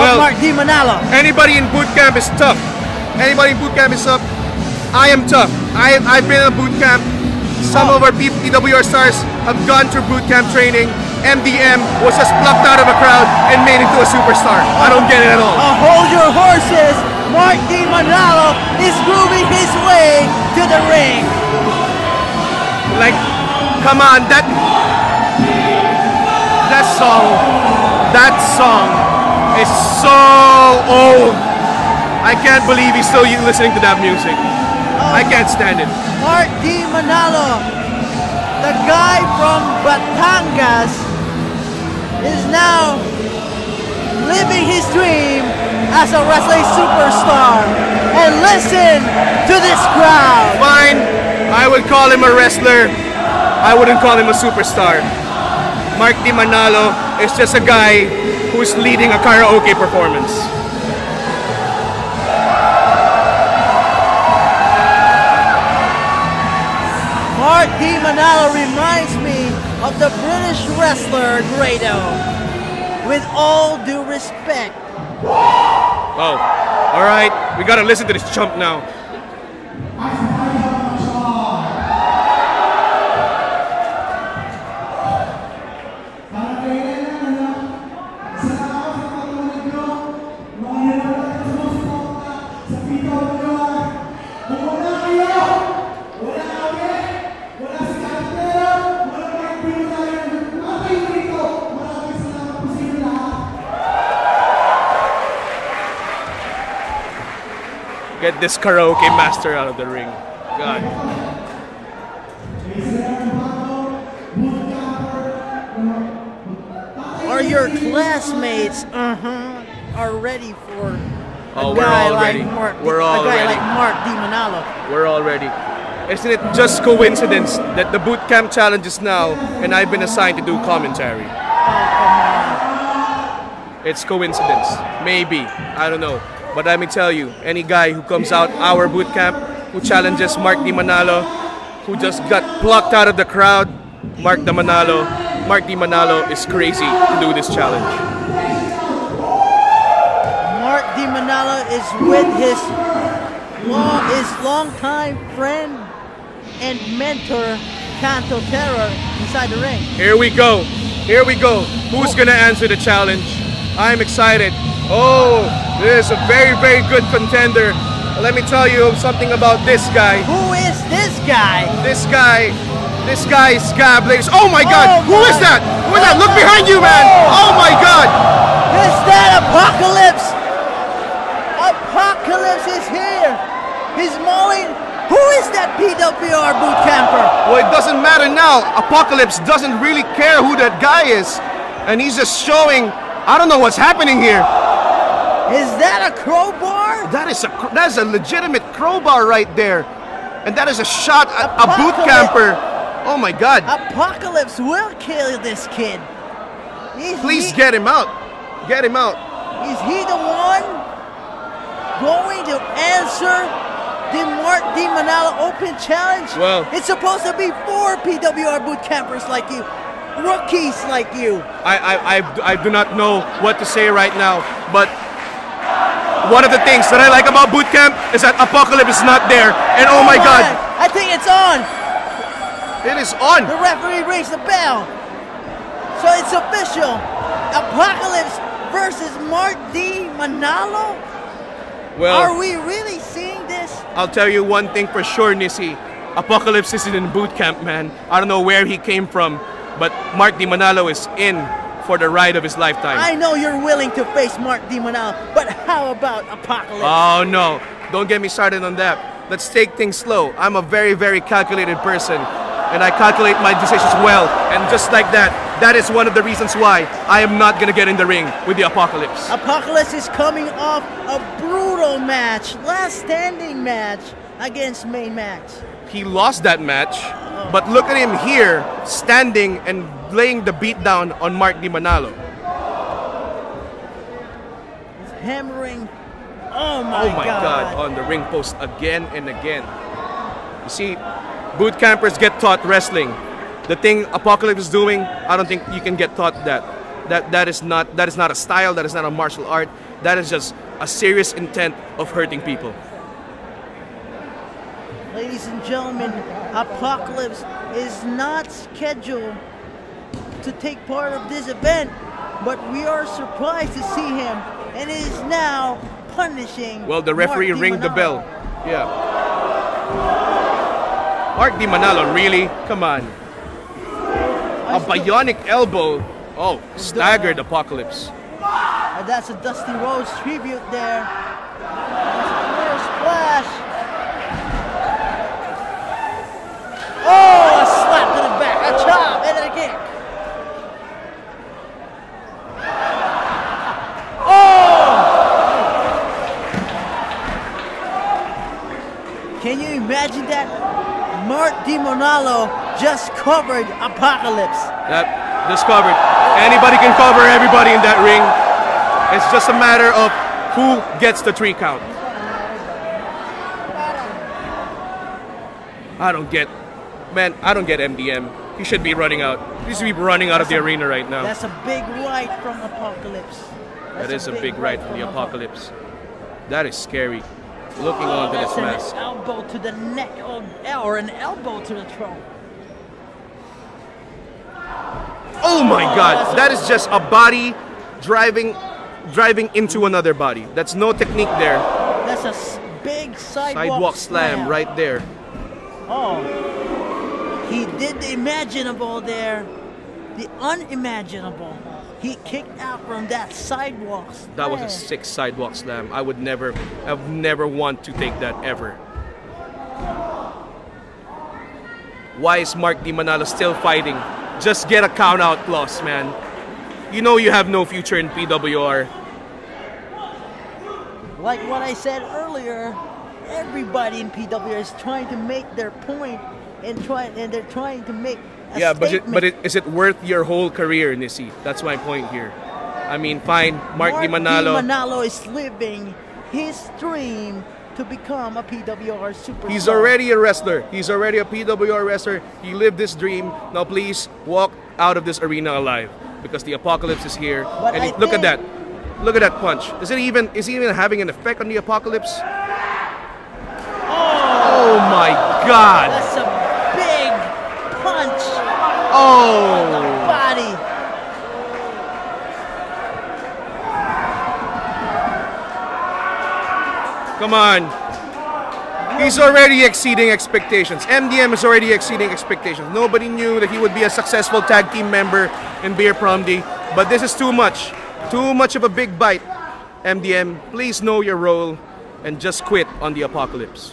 of Mark D. Manalo. Anybody in boot camp is tough. Anybody in boot camp is tough. I am tough. I've been in a boot camp. Some of our PWR stars have gone through boot camp training. MDM was just plucked out of a crowd and made into a superstar. I don't get it at all. Hold your horses. Mark D. Manalo is moving his way to the ring. Like, come on, that song is so old. I can't believe he's still listening to that music. I can't stand it. Mark D. Manalo, the guy from Batangas, is now living his dream as a wrestling superstar. And listen to this crowd. Fine, I would call him a wrestler. I wouldn't call him a superstar. Mark D. Manalo is just a guy who's leading a karaoke performance. Mark D. Manalo reminds me of the British wrestler Grado. With all due respect. Oh, all right. We gotta listen to this chump now. Get this karaoke master out of the ring. God. Are your classmates are ready for a guy like Mark D. Manalo? We're all ready. Isn't it just coincidence that the boot camp challenge is now and I've been assigned to do commentary? Oh, come on. It's coincidence. Maybe. I don't know. But let me tell you, any guy who comes out our boot camp, who challenges Mark D. Manalo, who just got plucked out of the crowd, Mark D. Manalo is crazy to do this challenge. Mark D. Manalo is with his longtime friend and mentor, Canto Terror, inside the ring. Here we go. Here we go. Who's gonna answer the challenge? I'm excited. Oh, this is a very, very good contender. Let me tell you something about this guy. Who is this guy? This guy is Scab, ladies. Oh my God! Who is that? Who is that? Look behind you, man! Oh my God! Is that Apocalypse? Apocalypse is here. He's mauling. Who is that PWR boot camper? Well, it doesn't matter now. Apocalypse doesn't really care who that guy is, and he's just showing. I don't know what's happening here. Is that a crowbar? That is a legitimate crowbar right there. And that is a shot at a boot camper. Oh my God. Apocalypse will kill this kid. Please get him out. Get him out. Is he the one going to answer the Mark D. Manalo Open Challenge? Well, it's supposed to be 4 PWR boot campers like you. Rookies like you. I do not know what to say right now, but one of the things that I like about boot camp is that Apocalypse is not there, and oh my God. I think it's on. It is on. The referee rings the bell. So it's official. Apocalypse versus Mark D. Manalo? Well, are we really seeing this? I'll tell you one thing for sure, Nissi. Apocalypse isn't in boot camp, man. I don't know where he came from, but Mark D. Manalo is in for the ride of his lifetime. I know you're willing to face Mark D. Manalo, but how about Apocalypse? Oh no, don't get me started on that. Let's take things slow. I'm a very, very calculated person, and I calculate my decisions well. And just like that, that is one of the reasons why I am not gonna get in the ring with the Apocalypse. Apocalypse is coming off a brutal match, last standing match against Main Max. He lost that match, but look at him here, standing and laying the beat down on Mark D. Manalo. He's hammering. Oh my God, on the ring post again and again. You see, boot campers get taught wrestling. The thing Apocalypse is doing, I don't think you can get taught that. That is not a style. That is not a martial art. That is just a serious intent of hurting people. Ladies and gentlemen, Apocalypse is not scheduled to take part of this event, but we are surprised to see him, and he is now punishing. Well, the referee Mark ringed the Manalo. bell. Yeah. Mark Di Manalo, really? Come on. A bionic elbow. Oh, staggered Apocalypse. That's a Dusty Rhodes tribute there. That's a splash. Oh, a slap to the back, a chop, and then a kick. Oh! Can you imagine that? Mark Di Manalo just covered Apocalypse. That just covered. Anybody can cover everybody in that ring. It's just a matter of who gets the 3 count. I don't get MDM. He should be running out. He should be running out of the arena right now. That's a big right from Apocalypse. That is a big right from the Apocalypse. That is scary. Looking onto this That's mask. an elbow to the neck or an elbow to the throat. Oh my God! That is just a body driving into another body. That's no technique there. That's a big Sidewalk slam right there. Oh, he did the imaginable there, the unimaginable. He kicked out from that sidewalk slam. That was a sick sidewalk slam. I would never want to take that ever. Why is Mark Di Manalo still fighting? Just get a count out clause, man. You know you have no future in PWR. Like what I said earlier, everybody in PWR is trying to make their point and they're trying to make a statement. Is it worth your whole career, Nissi? That's my point here. I mean, fine, Mark Di Manalo. Di Manalo is living his dream to become a PWR superstar. He's already a wrestler. He's already a PWR wrestler. He lived this dream. Now please walk out of this arena alive, because the Apocalypse is here. But And look at that. Look at that punch. Is he even having an effect on the Apocalypse? Oh my God. That's a big punch. Oh. Body. Come on. He's already exceeding expectations. MDM is already exceeding expectations. Nobody knew that he would be a successful tag team member in Beer Promdi, but this is too much. Too much of a big bite. MDM, please know your role and just quit on the Apocalypse.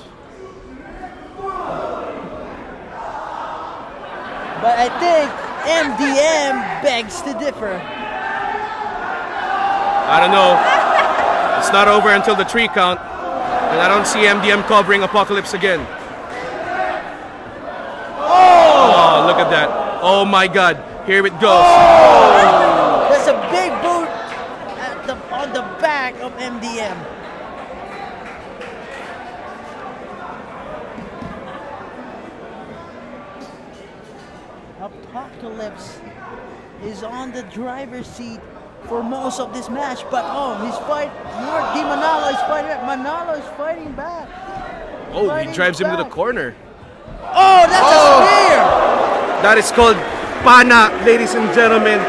But I think MDM begs to differ. I don't know. It's not over until the 3 count. And I don't see MDM covering Apocalypse again. Oh, look at that. Oh my God. Here it goes. Oh, that's a big boot on the back of MDM. Apocalypse is on the driver's seat for most of this match, but he's fighting. Mark Di Manalo is fighting. Manalo is fighting back. Oh, he drives him to the corner. Oh, that's a spear! That is called pana, ladies and gentlemen.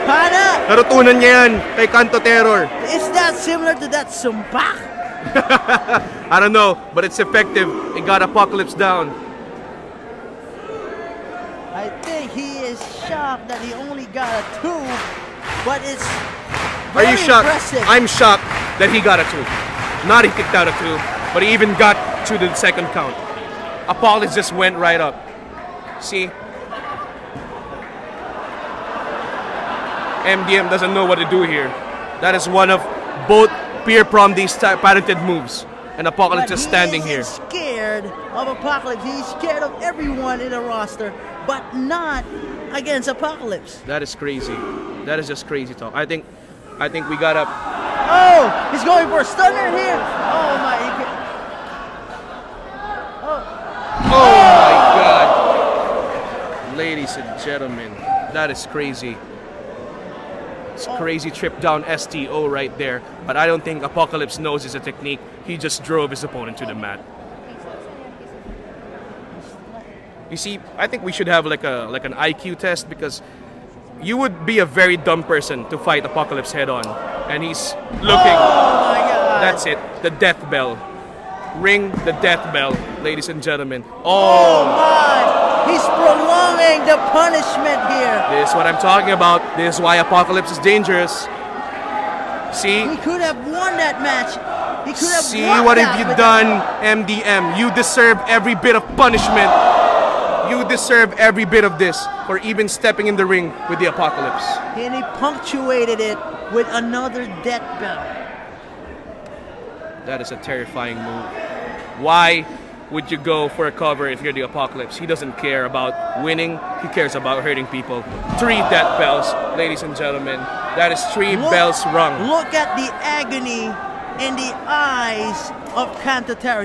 Pana! Natutunan niya yan kay Kanto Terror. Is that similar to that sumpak? I don't know, but it's effective. It got Apocalypse down. I think he is shocked that he only got a 2, but it's Are you shocked? impressive. I'm shocked that he got a 2. Not he kicked out a 2, but he even got to the 2nd count. Apocalypse just went right up. See? MDM doesn't know what to do here. That is one of both Beer Promdi's patented moves. And Apocalypse just standing here. He's scared of Apocalypse. He's scared of everyone in the roster, but not against Apocalypse. That is crazy. That is just crazy talk. I think we got up. Oh, he's going for a stunner here. Oh my. Oh my God. Ladies and gentlemen, that is crazy. It's a crazy trip down STO right there. But I don't think Apocalypse knows it's a technique. He just drove his opponent to the mat. You see, I think we should have like an IQ test, because you would be a very dumb person to fight Apocalypse head on. And he's looking. Oh my God. That's it. The death bell. Ring the death bell, ladies and gentlemen. Oh my! He's prolonging the punishment here. This is what I'm talking about. This is why Apocalypse is dangerous. See? He could have won that match. He could have See won what that have you with done, MDM? You deserve every bit of punishment. You deserve every bit of this for even stepping in the ring with the Apocalypse. And he punctuated it with another death bell. That is a terrifying move. Why would you go for a cover if you're the Apocalypse? He doesn't care about winning. He cares about hurting people. 3 death bells, ladies and gentlemen. That is 3 bells rung. Look at the agony in the eyes of Cantatera.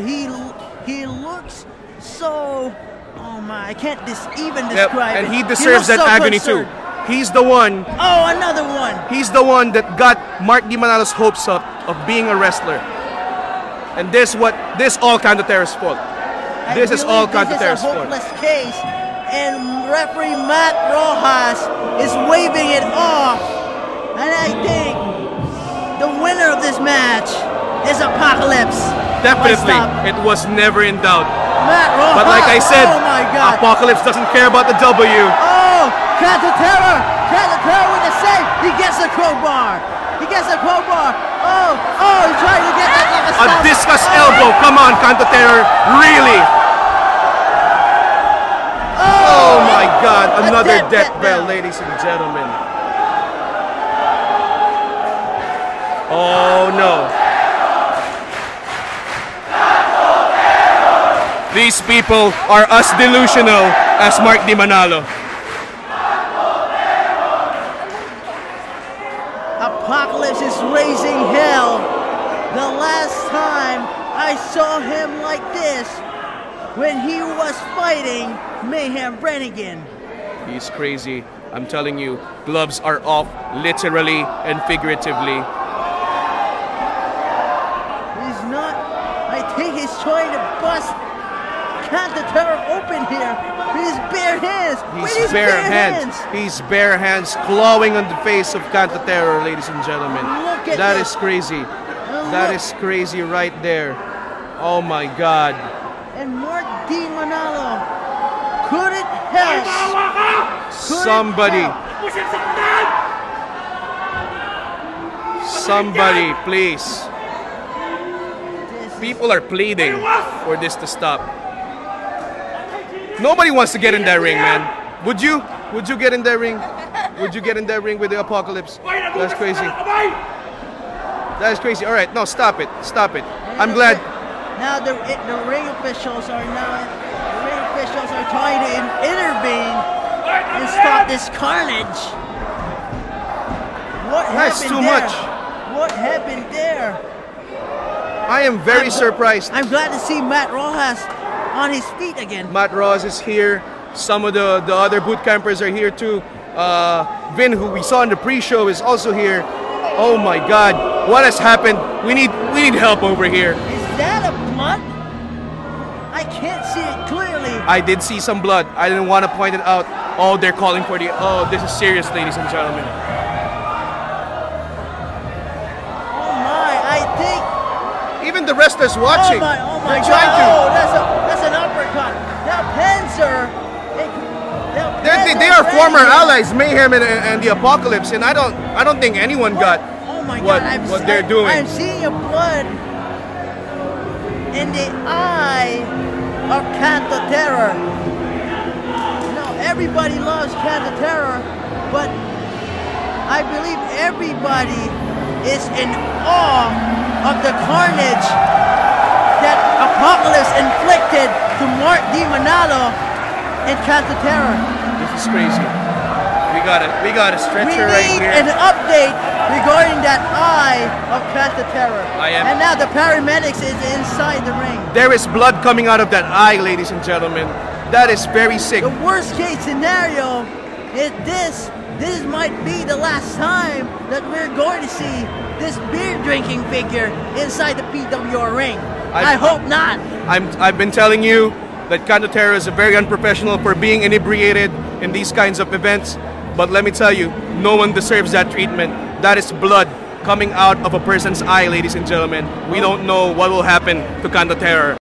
He looks so... Oh my, I can't even describe it. And he deserves that agony too. He's the one. Oh, another one. He's the one that got Mark Di Manalo's hopes up of being a wrestler. And this all Cantatera's fault. This is all Cantatera's fault. This is a hopeless case, and referee Matt Rojas is waving it off. And I think the winner of this match is Apocalypse. Definitely, it was never in doubt. Matt Rojas. But like I said, oh my God. Apocalypse doesn't care about the W. Oh, Cantatera with the save. He gets a crowbar. He gets a crowbar. Oh, he's trying to get that like a discus elbow. Come on, Cantatera. Really? Oh my God. Another death bell, ladies and gentlemen. Oh no. These people are as delusional as Mark Di Manalo. Apocalypse is raising hell. The last time I saw him like this, when he was fighting Mayhem Brannigan. He's crazy. I'm telling you, gloves are off, literally and figuratively. He's not. I think he's trying to bust Cantatera open here with his bare hands. He's bare hands. He's bare hands clawing on the face of Cantatera, ladies and gentlemen. That is crazy. That is crazy right there. Oh my God. And Mark Di Manalo couldn't help. Somebody, please. People are pleading for this to stop. Nobody wants to get in that ring, man. Would you? Would you get in that ring? Would you get in that ring with the Apocalypse? That's crazy. That is crazy. All right, no, stop it. Stop it. I'm glad. Now the ring officials are trying to intervene and stop this carnage. What happened That's too there? much. What happened there? I am very surprised. I'm glad to see Matt Rojas on his feet again. Matt Ross is here. Some of the other boot campers are here too. Vin, who we saw in the pre-show, is also here. Oh my God, what has happened? We need help over here. Is that a blood? I can't see it clearly. I did see some blood. I didn't want to point it out. Oh, they're calling for the. Oh, this is serious, ladies and gentlemen. Oh my, I think. Even the wrestlers watching. Oh my they're God. trying to. Oh, that's an uppercut. Now Panzer. They are former allies, Mayhem and the Apocalypse, and I don't think anyone got what they're doing. I'm seeing a blood in the eye of Cantatera. Everybody loves Cantatera, but I believe everybody is in awe of the carnage that Apocalypse inflicted to Mark Di Manalo and Cantatera. This is crazy. We got a stretcher right here. We need an update regarding that eye of Cantatera. And now the paramedics is inside the ring. There is blood coming out of that eye, ladies and gentlemen. That is very sick. The worst case scenario is this this might be the last time that we're going to see this beer drinking figure inside the PWR ring. I hope not. I've been telling you that Candotero is very unprofessional for being inebriated in these kinds of events. But let me tell you, no one deserves that treatment. That is blood coming out of a person's eye, ladies and gentlemen. We don't know what will happen to Candotero.